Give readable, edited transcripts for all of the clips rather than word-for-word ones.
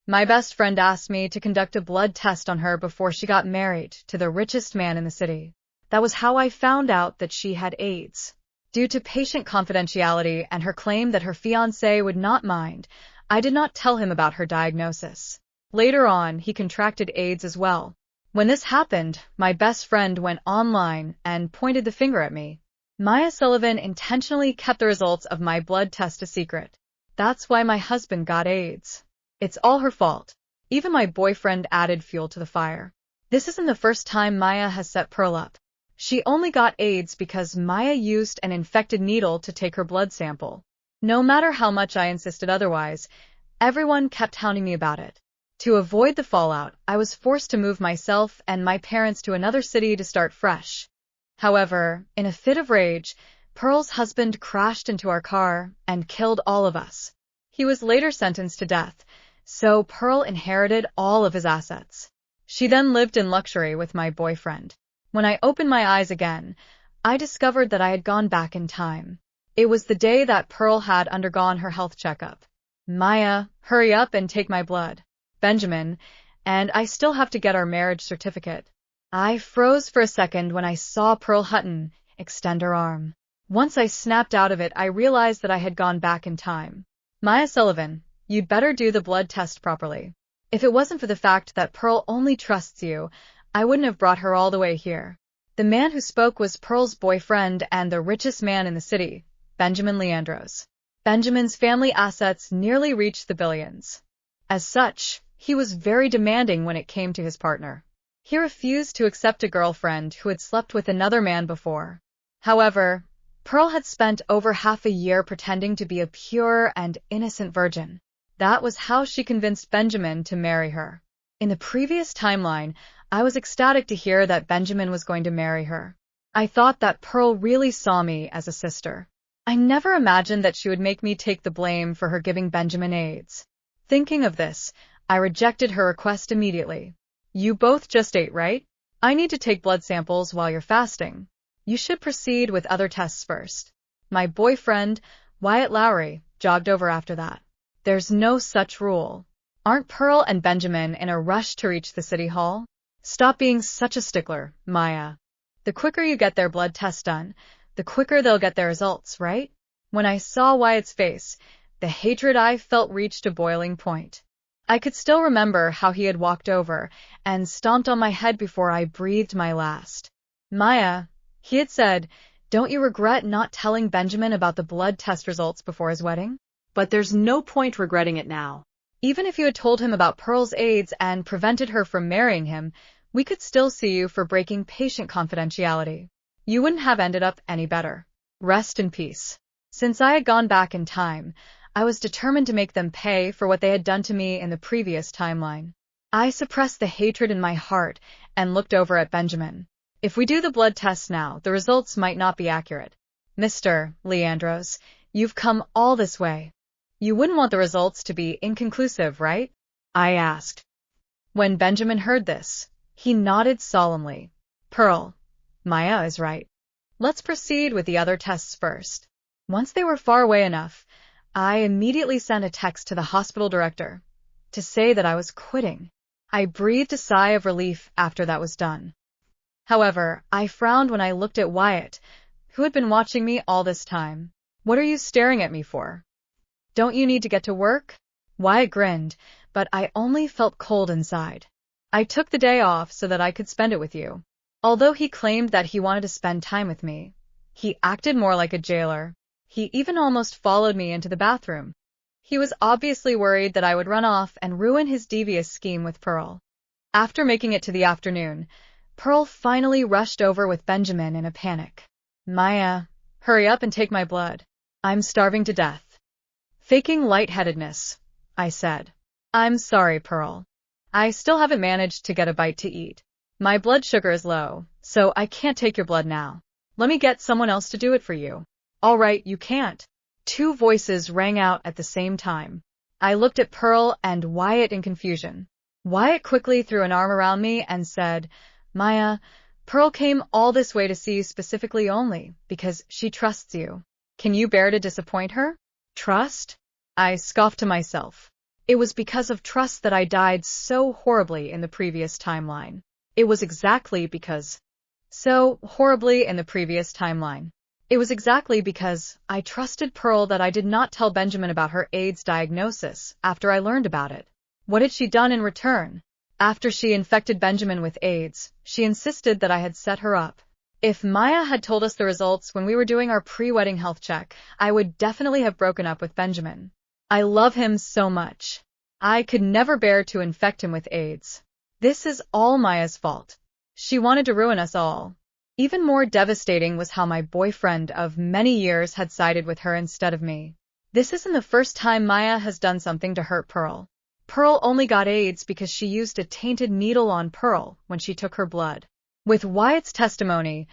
My best friend asked me to conduct a blood test on her before she got married to the richest man in the city. That was how I found out that she had AIDS. Due to patient confidentiality and her claim that her fiance would not mind, I did not tell him about her diagnosis. Later on, he contracted AIDS as well. When this happened, my best friend went online and pointed the finger at me. Maya Sullivan intentionally kept the results of my blood test a secret. That's why my husband got AIDS. It's all her fault. Even my boyfriend added fuel to the fire. This isn't the first time Maya has set Pearl up. She only got AIDS because Maya used an infected needle to take her blood sample. No matter how much I insisted otherwise, everyone kept hounding me about it. To avoid the fallout, I was forced to move myself and my parents to another city to start fresh. However, in a fit of rage, Pearl's husband crashed into our car and killed all of us. He was later sentenced to death, so Pearl inherited all of his assets. She then lived in luxury with my boyfriend. When I opened my eyes again, I discovered that I had gone back in time. It was the day that Pearl had undergone her health checkup. Maya, hurry up and take my blood. Benjamin, and I still have to get our marriage certificate. I froze for a second when I saw Pearl Hutton extend her arm. Once I snapped out of it, I realized that I had gone back in time. Maya Sullivan, you'd better do the blood test properly. If it wasn't for the fact that Pearl only trusts you, I wouldn't have brought her all the way here. The man who spoke was Pearl's boyfriend and the richest man in the city, Benjamin Leandros. Benjamin's family assets nearly reached the billions. As such, he was very demanding when it came to his partner. He refused to accept a girlfriend who had slept with another man before. However, Pearl had spent over half a year pretending to be a pure and innocent virgin. That was how she convinced Benjamin to marry her. In the previous timeline, I was ecstatic to hear that Benjamin was going to marry her. I thought that Pearl really saw me as a sister. I never imagined that she would make me take the blame for her giving Benjamin AIDS. Thinking of this, I rejected her request immediately. You both just ate, right? I need to take blood samples while you're fasting. You should proceed with other tests first. My boyfriend, Wyatt Lowry, jogged over after that. There's no such rule. Aren't Pearl and Benjamin in a rush to reach the city hall? Stop being such a stickler, Maya. The quicker you get their blood test done, the quicker they'll get their results, right? When I saw Wyatt's face, the hatred I felt reached a boiling point. I could still remember how he had walked over and stomped on my head before I breathed my last. Maya, he had said, don't you regret not telling Benjamin about the blood test results before his wedding? But there's no point regretting it now. Even if you had told him about Pearl's AIDS and prevented her from marrying him, we could still sue you for breaking patient confidentiality. You wouldn't have ended up any better. Rest in peace. Since I had gone back in time, I was determined to make them pay for what they had done to me in the previous timeline. I suppressed the hatred in my heart and looked over at Benjamin. If we do the blood tests now, the results might not be accurate. Mr. Leandros, you've come all this way. You wouldn't want the results to be inconclusive, right? I asked. When Benjamin heard this, he nodded solemnly. Pearl, Maya is right. Let's proceed with the other tests first. Once they were far away enough, I immediately sent a text to the hospital director to say that I was quitting. I breathed a sigh of relief after that was done. However, I frowned when I looked at Wyatt, who had been watching me all this time. What are you staring at me for? Don't you need to get to work? Wyatt grinned, but I only felt cold inside. I took the day off so that I could spend it with you. Although he claimed that he wanted to spend time with me, he acted more like a jailer. He even almost followed me into the bathroom. He was obviously worried that I would run off and ruin his devious scheme with Pearl. After making it to the afternoon, Pearl finally rushed over with Benjamin in a panic. Maya, hurry up and take my blood. I'm starving to death. Faking lightheadedness, I said. I'm sorry, Pearl. I still haven't managed to get a bite to eat. My blood sugar is low, so I can't take your blood now. Let me get someone else to do it for you. All right, you can't. Two voices rang out at the same time. I looked at Pearl and Wyatt in confusion. Wyatt quickly threw an arm around me and said, Maya, Pearl came all this way to see you specifically only because she trusts you. Can you bear to disappoint her? Trust? I scoffed to myself. It was because of trust that I died so horribly in the previous timeline. It was exactly because I trusted Pearl that I did not tell Benjamin about her AIDS diagnosis after I learned about it. What had she done in return? After she infected Benjamin with AIDS, she insisted that I had set her up. If Maya had told us the results when we were doing our pre-wedding health check, I would definitely have broken up with Benjamin. I love him so much. I could never bear to infect him with AIDS. This is all Maya's fault. She wanted to ruin us all. Even more devastating was how my boyfriend of many years had sided with her instead of me. This isn't the first time Maya has done something to hurt Pearl. Pearl only got AIDS because she used a tainted needle on Pearl when she took her blood. With Wyatt's testimony,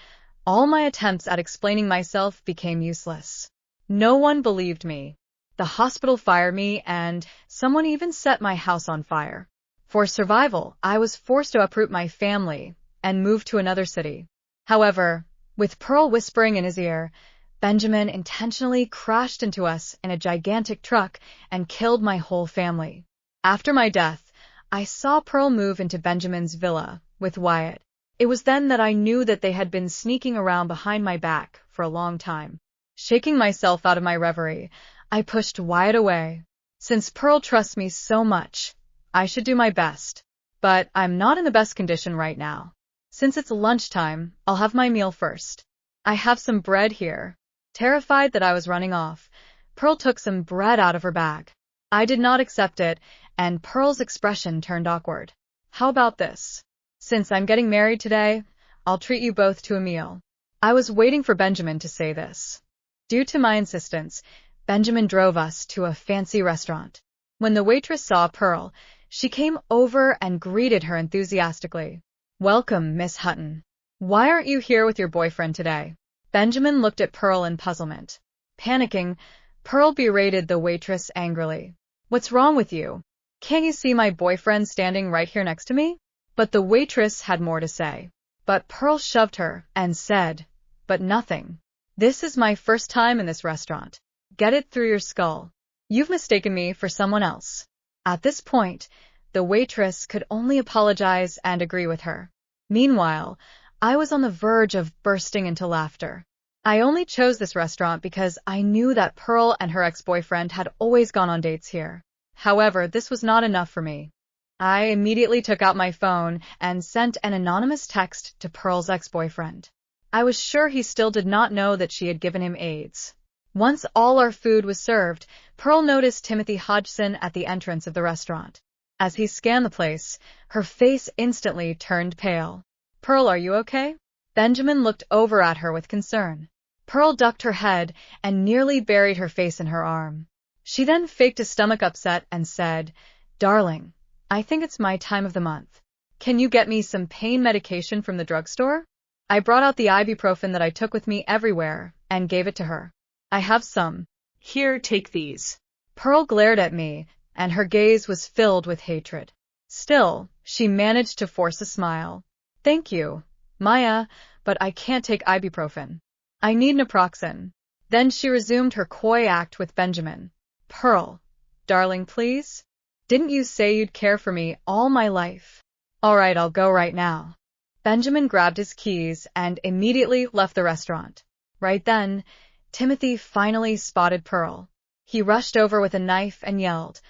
all my attempts at explaining myself became useless. No one believed me. The hospital fired me, and someone even set my house on fire. For survival, I was forced to uproot my family and move to another city. However, with Pearl whispering in his ear, Benjamin intentionally crashed into us in a gigantic truck and killed my whole family. After my death, I saw Pearl move into Benjamin's villa with Wyatt. It was then that I knew that they had been sneaking around behind my back for a long time. Shaking myself out of my reverie, I pushed Wyatt away. Since Pearl trusts me so much, I should do my best. But I'm not in the best condition right now. Since it's lunchtime, I'll have my meal first. I have some bread here. Terrified that I was running off, Pearl took some bread out of her bag. I did not accept it, and Pearl's expression turned awkward. How about this? Since I'm getting married today, I'll treat you both to a meal. I was waiting for Benjamin to say this. Due to my insistence, Benjamin drove us to a fancy restaurant. When the waitress saw Pearl, she came over and greeted her enthusiastically. Welcome, Miss Hutton. Why aren't you here with your boyfriend today? Benjamin looked at Pearl in puzzlement. Panicking, Pearl berated the waitress angrily. What's wrong with you? Can't you see my boyfriend standing right here next to me? But the waitress had more to say. But Pearl shoved her and said, but nothing. This is my first time in this restaurant. Get it through your skull. You've mistaken me for someone else. At this point, the waitress could only apologize and agree with her. Meanwhile, I was on the verge of bursting into laughter. I only chose this restaurant because I knew that Pearl and her ex-boyfriend had always gone on dates here. However, this was not enough for me. I immediately took out my phone and sent an anonymous text to Pearl's ex-boyfriend. I was sure he still did not know that she had given him AIDS. Once all our food was served, Pearl noticed Timothy Hodgson at the entrance of the restaurant. As he scanned the place, her face instantly turned pale. Pearl, are you okay? Benjamin looked over at her with concern. Pearl ducked her head and nearly buried her face in her arm. She then faked a stomach upset and said, Darling, I think it's my time of the month. Can you get me some pain medication from the drugstore? I brought out the ibuprofen that I took with me everywhere and gave it to her. I have some. Here, take these. Pearl glared at me, and her gaze was filled with hatred. Still, she managed to force a smile. Thank you, Maya, but I can't take ibuprofen. I need naproxen. Then she resumed her coy act with Benjamin. Pearl, darling, please? Didn't you say you'd care for me all my life? All right, I'll go right now. Benjamin grabbed his keys and immediately left the restaurant. Right then, Timothy finally spotted Pearl. He rushed over with a knife and yelled,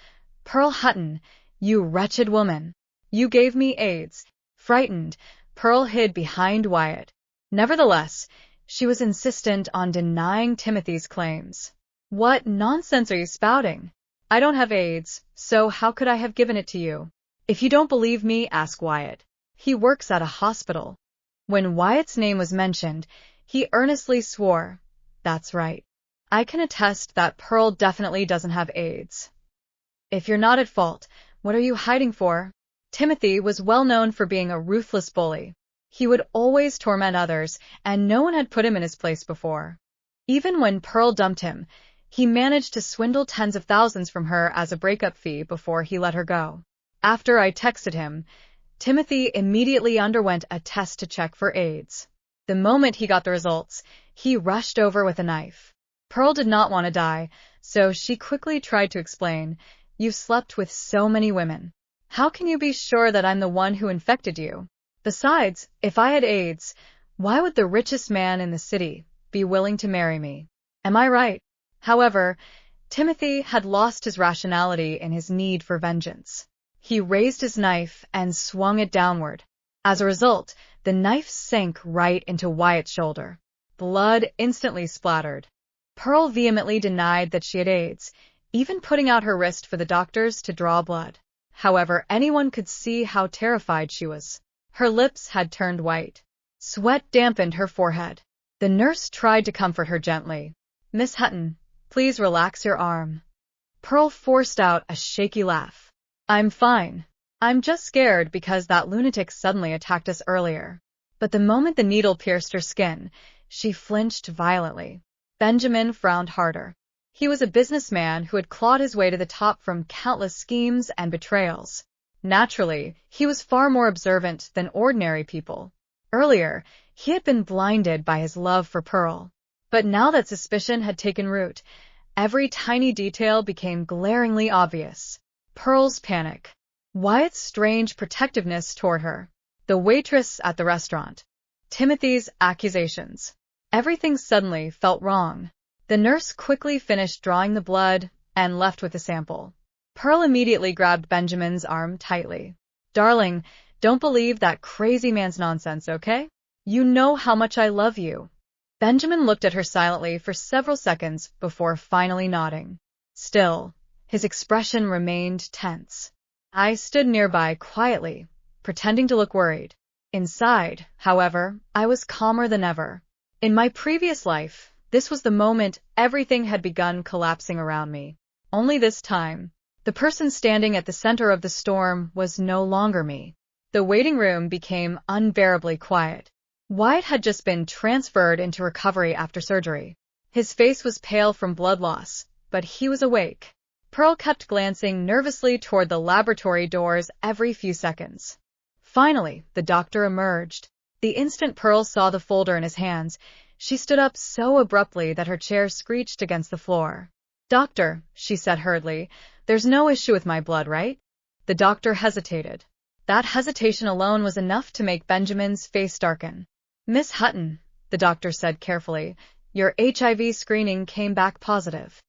Pearl Hutton, you wretched woman. You gave me AIDS. Frightened, Pearl hid behind Wyatt. Nevertheless, she was insistent on denying Timothy's claims. What nonsense are you spouting? I don't have AIDS, so how could I have given it to you? If you don't believe me, ask Wyatt. He works at a hospital. When Wyatt's name was mentioned, he earnestly swore, That's right. I can attest that Pearl definitely doesn't have AIDS. If you're not at fault, what are you hiding for? Timothy was well known for being a ruthless bully. He would always torment others, and no one had put him in his place before. Even when Pearl dumped him, he managed to swindle tens of thousands from her as a breakup fee before he let her go. After I texted him, Timothy immediately underwent a test to check for AIDS. The moment he got the results, he rushed over with a knife. Pearl did not want to die, so she quickly tried to explain, You've slept with so many women. How can you be sure that I'm the one who infected you? Besides, if I had AIDS, why would the richest man in the city be willing to marry me? Am I right? However, Timothy had lost his rationality in his need for vengeance. He raised his knife and swung it downward. As a result, the knife sank right into Wyatt's shoulder. Blood instantly splattered. Pearl vehemently denied that she had AIDS, even putting out her wrist for the doctors to draw blood. However, anyone could see how terrified she was. Her lips had turned white. Sweat dampened her forehead. The nurse tried to comfort her gently. "Miss Hutton, please relax your arm." Pearl forced out a shaky laugh. "I'm fine. I'm just scared because that lunatic suddenly attacked us earlier." But the moment the needle pierced her skin, she flinched violently. Benjamin frowned harder. He was a businessman who had clawed his way to the top from countless schemes and betrayals. Naturally, he was far more observant than ordinary people. Earlier, he had been blinded by his love for Pearl. But now that suspicion had taken root, every tiny detail became glaringly obvious. Pearl's panic, Wyatt's strange protectiveness toward her, the waitress at the restaurant, Timothy's accusations. Everything suddenly felt wrong. The nurse quickly finished drawing the blood and left with the sample. Pearl immediately grabbed Benjamin's arm tightly. "Darling, don't believe that crazy man's nonsense, okay? You know how much I love you." Benjamin looked at her silently for several seconds before finally nodding. Still, his expression remained tense. I stood nearby quietly, pretending to look worried. Inside, however, I was calmer than ever. In my previous life, this was the moment everything had begun collapsing around me. Only this time, the person standing at the center of the storm was no longer me. The waiting room became unbearably quiet. Wyatt had just been transferred into recovery after surgery. His face was pale from blood loss, but he was awake. Pearl kept glancing nervously toward the laboratory doors every few seconds. Finally, the doctor emerged. The instant Pearl saw the folder in his hands, she stood up so abruptly that her chair screeched against the floor. "Doctor," she said hurriedly, "there's no issue with my blood, right?" The doctor hesitated. That hesitation alone was enough to make Benjamin's face darken. "Miss Hutton," the doctor said carefully, "your HIV screening came back positive."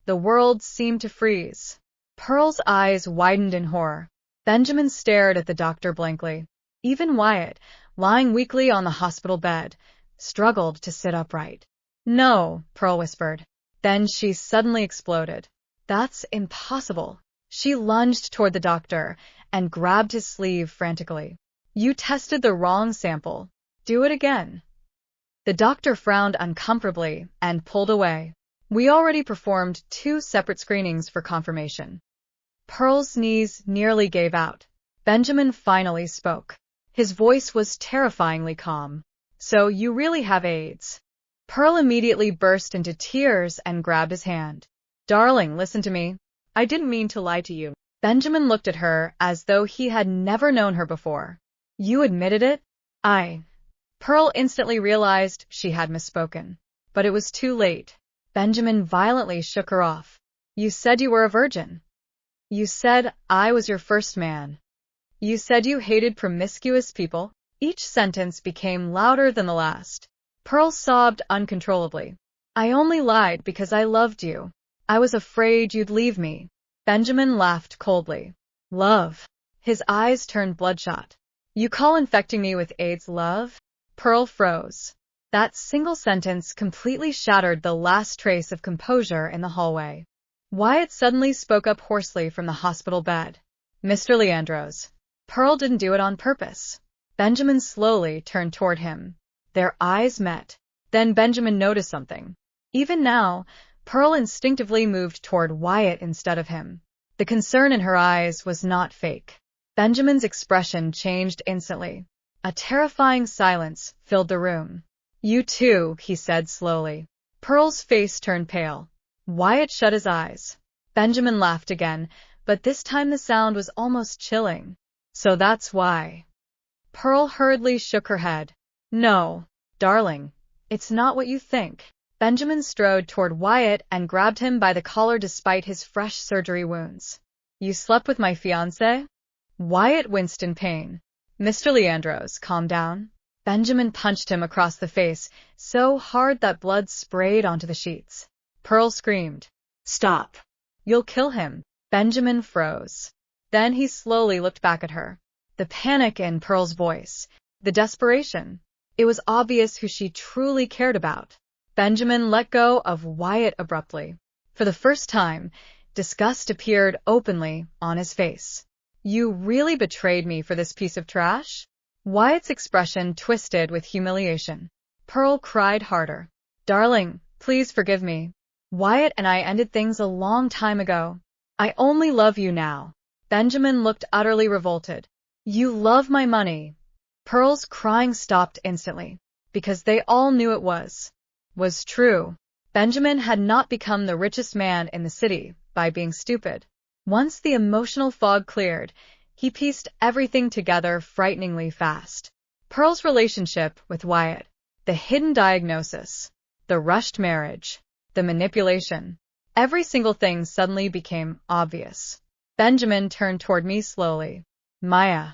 The world seemed to freeze. Pearl's eyes widened in horror. Benjamin stared at the doctor blankly. Even Wyatt, lying weakly on the hospital bed, struggled to sit upright. "No," Pearl whispered. Then she suddenly exploded. "That's impossible." She lunged toward the doctor and grabbed his sleeve frantically. "You tested the wrong sample. Do it again." The doctor frowned uncomfortably and pulled away. "We already performed 2 separate screenings for confirmation." Pearl's knees nearly gave out. Benjamin finally spoke. His voice was terrifyingly calm. "So you really have AIDS?" Pearl immediately burst into tears and grabbed his hand. "Darling, listen to me. I didn't mean to lie to you." Benjamin looked at her as though he had never known her before. "You admitted it?" Pearl instantly realized she had misspoken. But it was too late. Benjamin violently shook her off. "You said you were a virgin. You said I was your first man. You said you hated promiscuous people." Each sentence became louder than the last. Pearl sobbed uncontrollably. "I only lied because I loved you. I was afraid you'd leave me." Benjamin laughed coldly. "Love?" His eyes turned bloodshot. "You call infecting me with AIDS love?" Pearl froze. That single sentence completely shattered the last trace of composure in the hallway. Wyatt suddenly spoke up hoarsely from the hospital bed. "Mr. Leandros, Pearl didn't do it on purpose." Benjamin slowly turned toward him. Their eyes met. Then Benjamin noticed something. Even now, Pearl instinctively moved toward Wyatt instead of him. The concern in her eyes was not fake. Benjamin's expression changed instantly. A terrifying silence filled the room. "You too," he said slowly. Pearl's face turned pale. Wyatt shut his eyes. Benjamin laughed again, but this time the sound was almost chilling. "So that's why." Pearl hurriedly shook her head. "No, darling, it's not what you think." Benjamin strode toward Wyatt and grabbed him by the collar despite his fresh surgery wounds. You slept with my fiance? Wyatt winced in pain. Mr. Leandros, calm down. Benjamin punched him across the face, so hard that blood sprayed onto the sheets. Pearl screamed. Stop. You'll kill him. Benjamin froze. Then he slowly looked back at her. The panic in Pearl's voice. The desperation. It was obvious who she truly cared about. Benjamin let go of Wyatt abruptly. For the first time, disgust appeared openly on his face. You really betrayed me for this piece of trash? Wyatt's expression twisted with humiliation. Pearl cried harder. Darling, please forgive me. Wyatt and I ended things a long time ago. I only love you now. Benjamin looked utterly revolted. You love my money. Pearl's crying stopped instantly, because they all knew it was true. Benjamin had not become the richest man in the city by being stupid. Once the emotional fog cleared, he pieced everything together frighteningly fast. Pearl's relationship with Wyatt, the hidden diagnosis, the rushed marriage, the manipulation. Every single thing suddenly became obvious. Benjamin turned toward me slowly. Maya.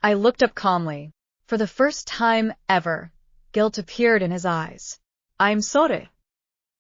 I looked up calmly. For the first time ever, guilt appeared in his eyes. I'm sorry.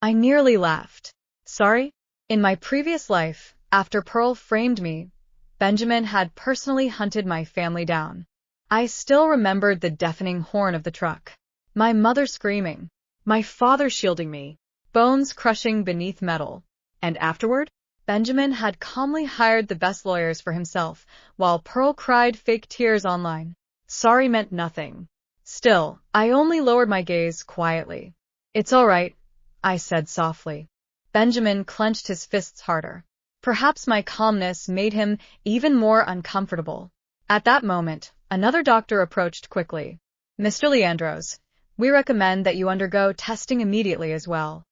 I nearly laughed. Sorry? In my previous life, after Pearl framed me, Benjamin had personally hunted my family down. I still remembered the deafening horn of the truck. My mother screaming. My father shielding me. Bones crushing beneath metal. And afterward, Benjamin had calmly hired the best lawyers for himself, while Pearl cried fake tears online. Sorry meant nothing. Still, I only lowered my gaze quietly. It's all right, I said softly. Benjamin clenched his fists harder. Perhaps my calmness made him even more uncomfortable. At that moment, another doctor approached quickly. Mr. Leandros, we recommend that you undergo testing immediately as well.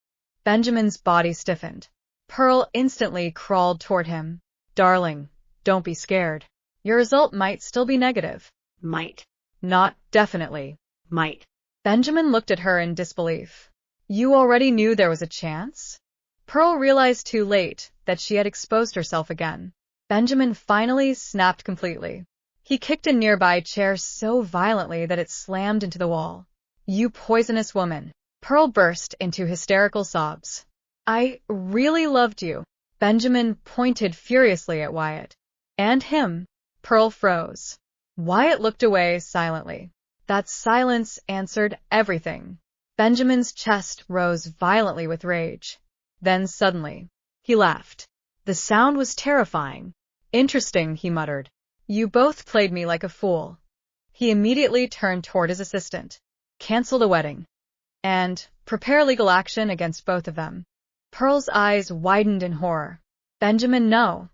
Benjamin's body stiffened. Pearl instantly crawled toward him. Darling, don't be scared. Your result might still be negative. Might. Not definitely. Might. Benjamin looked at her in disbelief. You already knew there was a chance? Pearl realized too late that she had exposed herself again. Benjamin finally snapped completely. He kicked a nearby chair so violently that it slammed into the wall. You poisonous woman. Pearl burst into hysterical sobs. I really loved you. Benjamin pointed furiously at Wyatt. And him. Pearl froze. Wyatt looked away silently. That silence answered everything. Benjamin's chest rose violently with rage. Then suddenly, he laughed. The sound was terrifying. Interesting, he muttered. You both played me like a fool. He immediately turned toward his assistant. Cancel the wedding. And prepare legal action against both of them. Pearl's eyes widened in horror. Benjamin, no.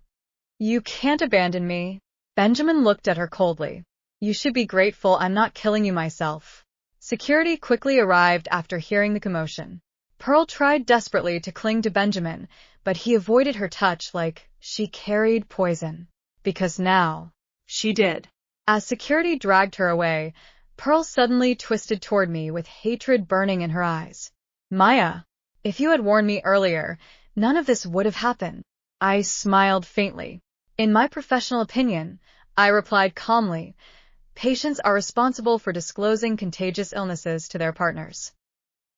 You can't abandon me. Benjamin looked at her coldly. You should be grateful I'm not killing you myself. Security quickly arrived after hearing the commotion. Pearl tried desperately to cling to Benjamin, but he avoided her touch like she carried poison. Because now, she did. As security dragged her away, Pearl suddenly twisted toward me with hatred burning in her eyes. Maya, if you had warned me earlier, none of this would have happened. I smiled faintly. In my professional opinion, I replied calmly, patients are responsible for disclosing contagious illnesses to their partners.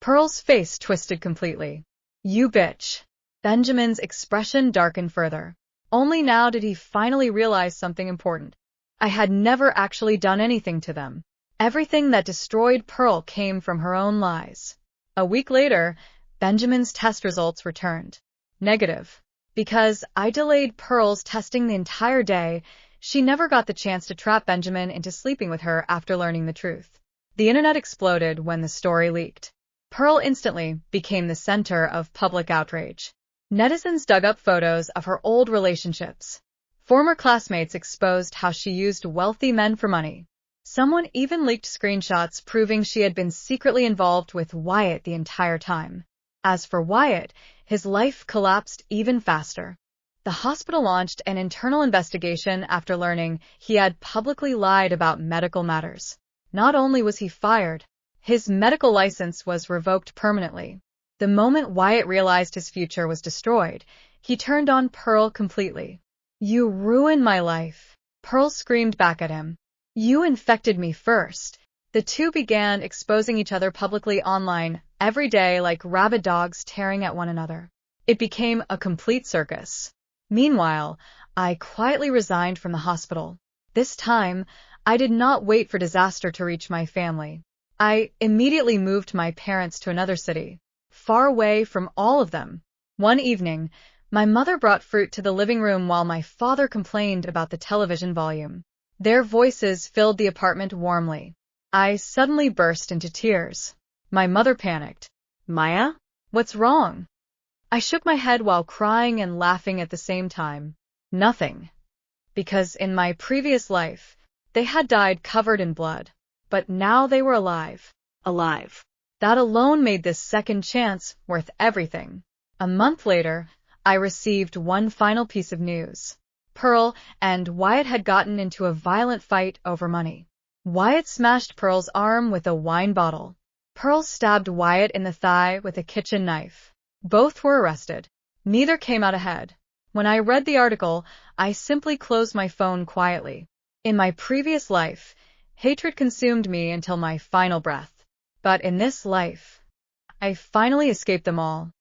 Pearl's face twisted completely. You bitch. Benjamin's expression darkened further. Only now did he finally realize something important. I had never actually done anything to them. Everything that destroyed Pearl came from her own lies. A week later, Benjamin's test results returned. Negative. Because I delayed Pearl's testing the entire day, she never got the chance to trap Benjamin into sleeping with her after learning the truth. The internet exploded when the story leaked. Pearl instantly became the center of public outrage. Netizens dug up photos of her old relationships. Former classmates exposed how she used wealthy men for money. Someone even leaked screenshots proving she had been secretly involved with Wyatt the entire time. As for Wyatt, his life collapsed even faster. The hospital launched an internal investigation after learning he had publicly lied about medical matters. Not only was he fired, his medical license was revoked permanently. The moment Wyatt realized his future was destroyed, he turned on Pearl completely. You ruined my life, Pearl screamed back at him. You infected me first. The two began exposing each other publicly online every day like rabid dogs tearing at one another. It became a complete circus. Meanwhile, I quietly resigned from the hospital. This time, I did not wait for disaster to reach my family. I immediately moved my parents to another city, far away from all of them. One evening, my mother brought fruit to the living room while my father complained about the television volume. Their voices filled the apartment warmly. I suddenly burst into tears. My mother panicked. Maya? What's wrong? I shook my head while crying and laughing at the same time. Nothing. Because in my previous life, they had died covered in blood. But now they were alive. Alive. That alone made this second chance worth everything. A month later, I received one final piece of news. Pearl and Wyatt had gotten into a violent fight over money. Wyatt smashed Pearl's arm with a wine bottle. Pearl stabbed Wyatt in the thigh with a kitchen knife. Both were arrested. Neither came out ahead. When I read the article, I simply closed my phone quietly. In my previous life, hatred consumed me until my final breath. But in this life, I finally escaped them all.